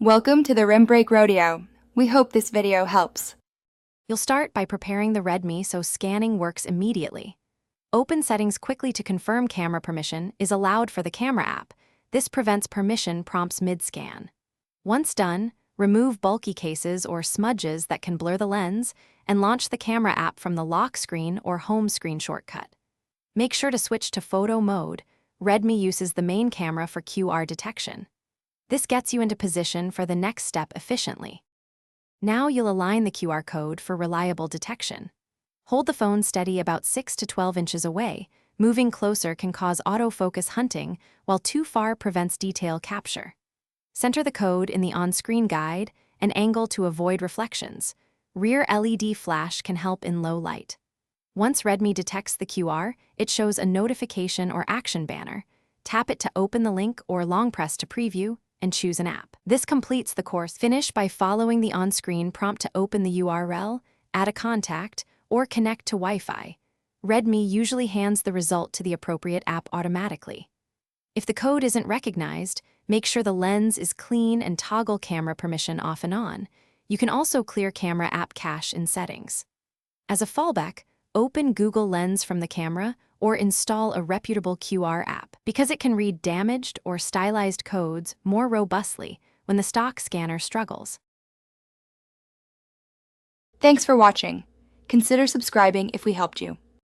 Welcome to the Rim Break Rodeo. We hope this video helps. You'll start by preparing the Redmi so scanning works immediately. Open settings quickly to confirm camera permission is allowed for the camera app. This prevents permission prompts mid-scan. Once done, remove bulky cases or smudges that can blur the lens and launch the camera app from the lock screen or home screen shortcut. Make sure to switch to photo mode. Redmi uses the main camera for QR detection. This gets you into position for the next step efficiently. Now you'll align the QR code for reliable detection. Hold the phone steady about 6 to 12 inches away. Moving closer can cause autofocus hunting, while too far prevents detail capture. Center the code in the on-screen guide and angle to avoid reflections. Rear LED flash can help in low light. Once Redmi detects the QR, it shows a notification or action banner. Tap it to open the link or long press to preview and choose an app. This completes the course. Finish by following the on-screen prompt to open the URL, add a contact, or connect to Wi-Fi. Redmi usually hands the result to the appropriate app automatically. If the code isn't recognized, make sure the lens is clean and toggle camera permission off and on. You can also clear camera app cache in settings. As a fallback, open Google Lens from the camera or install a reputable QR app, because it can read damaged or stylized codes more robustly when the stock scanner struggles. Thanks for watching. Consider subscribing if we helped you.